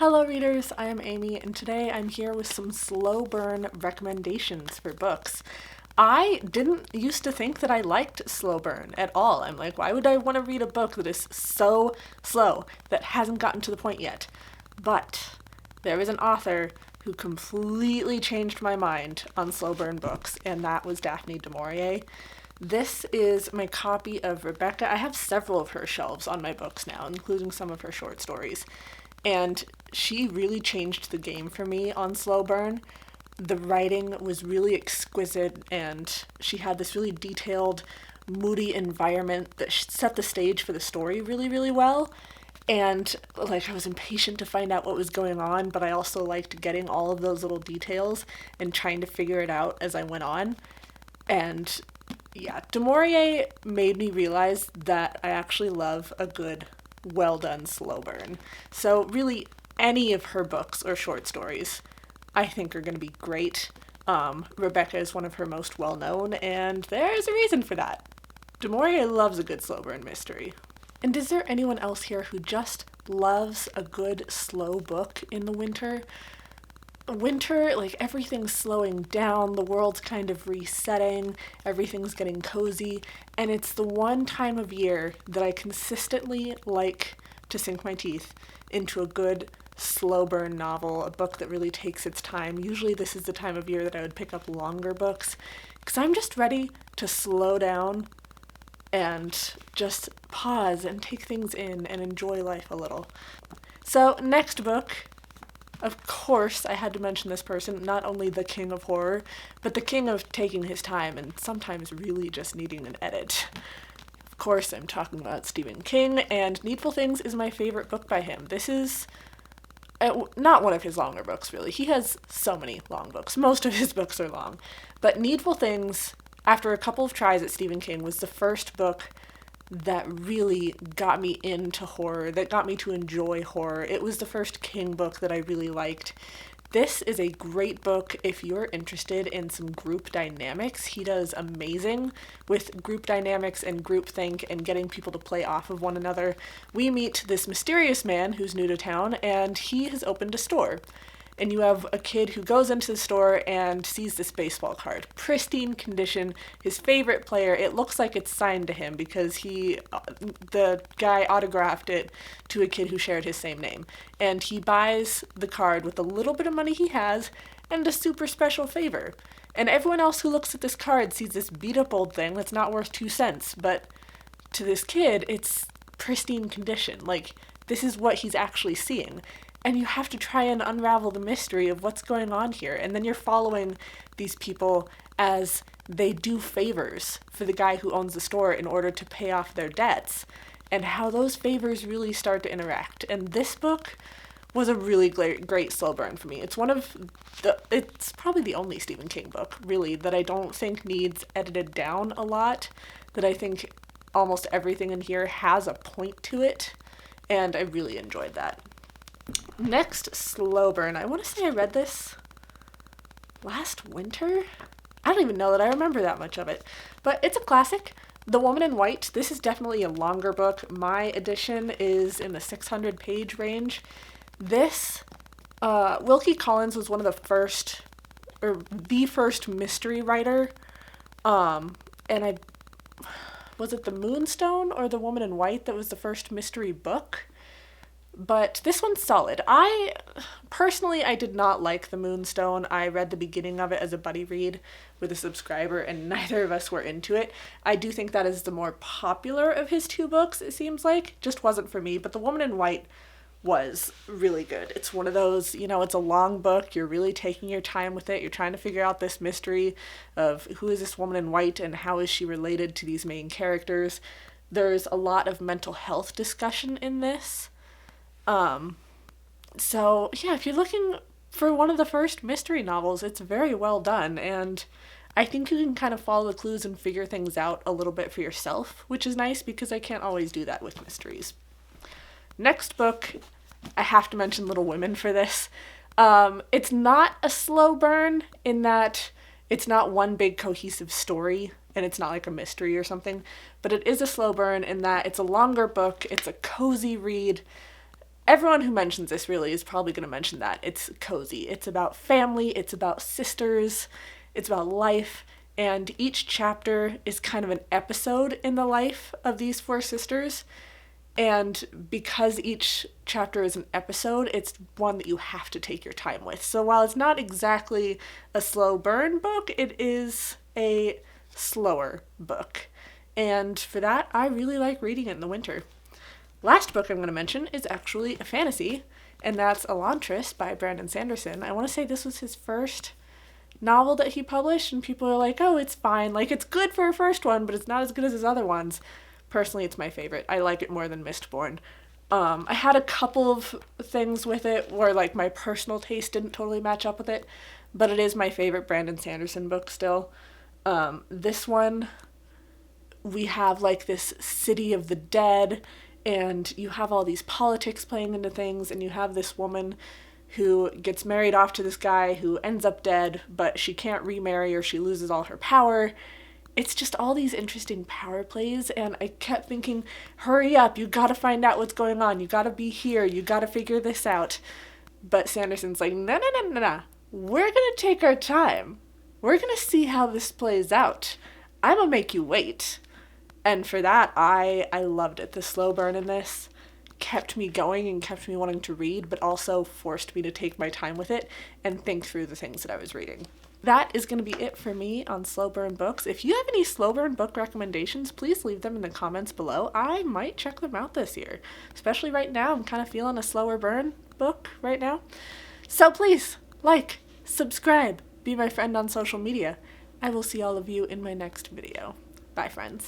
Hello readers, I am Amy, and today I'm here with some slow burn recommendations for books. I didn't used to think that I liked slow burn at all. I'm like, why would I want to read a book that is so slow, that hasn't gotten to the point yet? But there is an author who completely changed my mind on slow burn books, and that was Daphne du Maurier. This is my copy of Rebecca. I have several of her shelves on my books now, including some of her short stories. And she really changed the game for me on slow burn. The writing was really exquisite, and she had this really detailed, moody environment that set the stage for the story really, really well. And I was impatient to find out what was going on, but I also liked getting all of those little details and trying to figure it out as I went on. And yeah, du Maurier made me realize that I actually love a good, well-done slow burn. So really, any of her books or short stories I think are going to be great. Rebecca is one of her most well-known, and there's a reason for that. Du Maurier loves a good slow burn mystery. And is there anyone else here who just loves a good slow book in the winter? Winter, everything's slowing down, the world's kind of resetting, everything's getting cozy, and it's the one time of year that I consistently like to sink my teeth into a good slow burn novel, a book that really takes its time. Usually this is the time of year that I would pick up longer books, because I'm just ready to slow down and just pause and take things in and enjoy life a little. So, next book. Of course, I had to mention this person, not only the king of horror, but the king of taking his time and sometimes really just needing an edit. Of course, I'm talking about Stephen King, and Needful Things is my favorite book by him. This is not one of his longer books, really. He has so many long books. Most of his books are long. But Needful Things, after a couple of tries at Stephen King, was the first book that really got me into horror, that got me to enjoy horror. It was the first King book that I really liked. This is a great book if you're interested in some group dynamics. He does amazing with group dynamics and groupthink and getting people to play off of one another. We meet this mysterious man who's new to town, and he has opened a store. And you have a kid who goes into the store and sees this baseball card. Pristine condition, his favorite player. It looks like it's signed to him because the guy autographed it to a kid who shared his same name. And he buys the card with a little bit of money he has and a super special favor. And everyone else who looks at this card sees this beat up old thing that's not worth 2 cents. But to this kid, it's pristine condition. This is what he's actually seeing. And you have to try and unravel the mystery of what's going on here. And then you're following these people as they do favors for the guy who owns the store in order to pay off their debts, and how those favors really start to interact. And this book was a really great slow burn for me. It's probably the only Stephen King book, really, that I don't think needs edited down a lot, that I think almost everything in here has a point to it, and I really enjoyed that. Next slow burn. I want to say I read this last winter? I don't even know that I remember that much of it. But it's a classic. The Woman in White. This is definitely a longer book. My edition is in the 600-page range. This, Wilkie Collins was one of the first mystery writer. And was it The Moonstone or The Woman in White that was the first mystery book? But this one's solid. I did not like The Moonstone. I read the beginning of it as a buddy read with a subscriber, and neither of us were into it. I do think that is the more popular of his 2 books, it seems like. Just wasn't for me, but The Woman in White was really good. It's one of those, it's a long book. You're really taking your time with it. You're trying to figure out this mystery of who is this woman in white and how is she related to these main characters. There's a lot of mental health discussion in this. So yeah, if you're looking for one of the first mystery novels, it's very well done, and I think you can kind of follow the clues and figure things out a little bit for yourself, which is nice because I can't always do that with mysteries. Next book, I have to mention Little Women for this. It's not a slow burn in that it's not one big cohesive story, and it's not like a mystery or something, but it is a slow burn in that it's a longer book, it's a cozy read, everyone who mentions this really is probably going to mention that. It's cozy. It's about family, it's about sisters, it's about life, and each chapter is kind of an episode in the life of these four sisters. And because each chapter is an episode, it's one that you have to take your time with. So while it's not exactly a slow burn book, it is a slower book. And for that, I really like reading it in the winter. Last book I'm going to mention is actually a fantasy, and that's Elantris by Brandon Sanderson. I want to say this was his first novel that he published, and people are like, oh, it's fine. Like, it's good for a first one, but it's not as good as his other ones. Personally, it's my favorite. I like it more than Mistborn. I had a couple of things with it where, like, my personal taste didn't totally match up with it, but it is my favorite Brandon Sanderson book still. This one, we have, like, this city of the dead, and you have all these politics playing into things, and you have this woman who gets married off to this guy who ends up dead, but she can't remarry or she loses all her power. It's just all these interesting power plays, and I kept thinking, hurry up, you gotta find out what's going on, you gotta be here, you gotta figure this out. But Sanderson's like, no, we're gonna take our time. We're gonna see how this plays out. I'm gonna make you wait. And for that, I loved it. The slow burn in this kept me going and kept me wanting to read, but also forced me to take my time with it and think through the things that I was reading. That is going to be it for me on slow burn books. If you have any slow burn book recommendations, please leave them in the comments below. I might check them out this year. Especially right now, I'm kind of feeling a slower burn book right now. So please, like, subscribe, be my friend on social media. I will see all of you in my next video. Bye, friends.